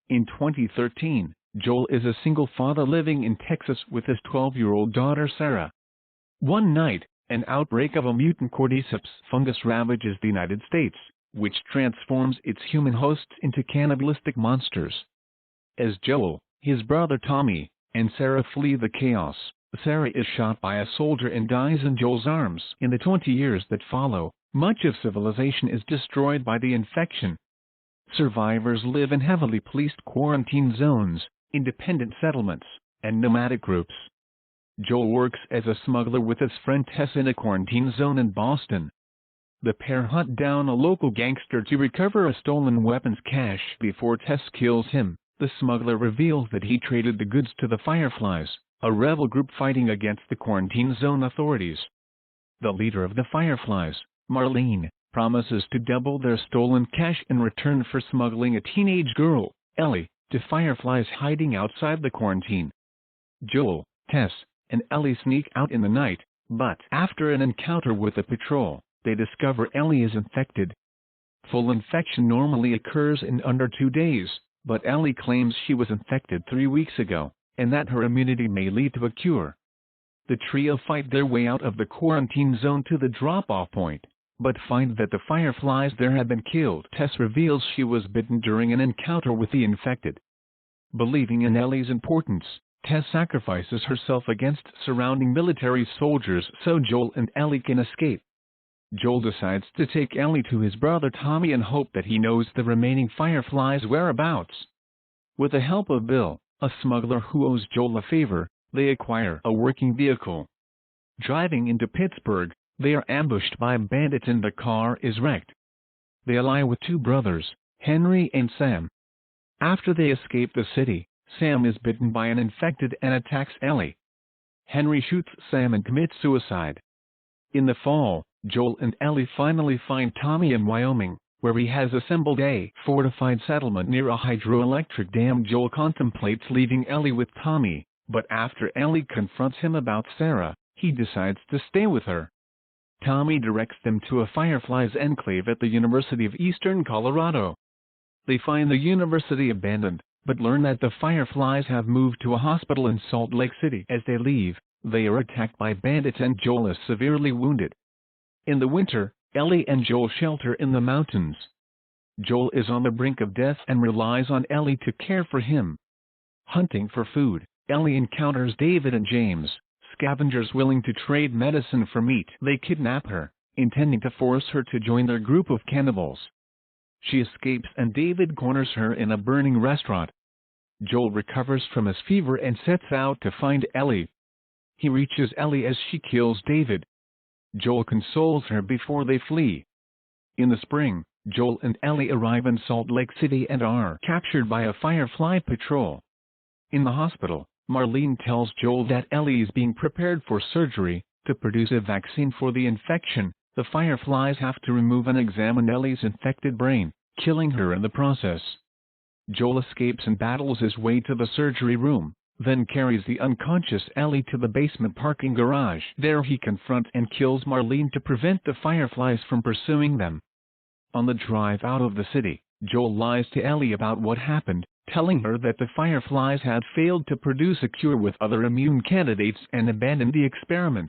In 2013, Joel is a single father living in Texas with his 12-year-old daughter Sarah. One night, an outbreak of a mutant cordyceps fungus ravages the United States, which transforms its human hosts into cannibalistic monsters. As Joel, his brother Tommy, and Sarah flee the chaos, Sarah is shot by a soldier and dies in Joel's arms. In the 20 years that follow, much of civilization is destroyed by the infection. Survivors live in heavily policed quarantine zones, independent settlements, and nomadic groups. Joel works as a smuggler with his friend Tess in a quarantine zone in Boston. The pair hunt down a local gangster to recover a stolen weapons cache before Tess kills him. The smuggler reveals that he traded the goods to the Fireflies, a rebel group fighting against the quarantine zone authorities. The leader of the Fireflies, Marlene, promises to double their stolen cash in return for smuggling a teenage girl, Ellie, to Fireflies hiding outside the quarantine. Joel, Tess, and Ellie sneak out in the night, but after an encounter with a patrol, they discover Ellie is infected. Full infection normally occurs in under 2 days, but Ellie claims she was infected 3 weeks ago, and that her immunity may lead to a cure. The trio fight their way out of the quarantine zone to the drop-off point, but find that the Fireflies there had been killed. Tess reveals she was bitten during an encounter with the infected. Believing in Ellie's importance, Tess sacrifices herself against surrounding military soldiers so Joel and Ellie can escape. Joel decides to take Ellie to his brother Tommy and hope that he knows the remaining Fireflies' whereabouts. With the help of Bill, a smuggler who owes Joel a favor, they acquire a working vehicle. Driving into Pittsburgh, they are ambushed by bandits and the car is wrecked. They ally with 2 brothers, Henry and Sam. After they escape the city, Sam is bitten by an infected and attacks Ellie. Henry shoots Sam and commits suicide. In the fall, Joel and Ellie finally find Tommy in Wyoming, where he has assembled a fortified settlement near a hydroelectric dam. Joel contemplates leaving Ellie with Tommy, but after Ellie confronts him about Sarah, he decides to stay with her. Tommy directs them to a Fireflies enclave at the University of Eastern Colorado. They find the university abandoned, but learn that the Fireflies have moved to a hospital in Salt Lake City. As they leave, they are attacked by bandits and Joel is severely wounded. In the winter, Ellie and Joel shelter in the mountains. Joel is on the brink of death and relies on Ellie to care for him. Hunting for food, Ellie encounters David and James, scavengers willing to trade medicine for meat. They kidnap her, intending to force her to join their group of cannibals. She escapes and David corners her in a burning restaurant. Joel recovers from his fever and sets out to find Ellie. He reaches Ellie as she kills David. Joel consoles her before they flee. In the spring, Joel and Ellie arrive in Salt Lake City and are captured by a Firefly patrol. In the hospital, Marlene tells Joel that Ellie is being prepared for surgery to produce a vaccine for the infection. The Fireflies have to remove and examine Ellie's infected brain, killing her in the process. Joel escapes and battles his way to the surgery room, then carries the unconscious Ellie to the basement parking garage. There he confronts and kills Marlene to prevent the Fireflies from pursuing them. On the drive out of the city, Joel lies to Ellie about what happened, telling her that the Fireflies had failed to produce a cure with other immune candidates and abandoned the experiment.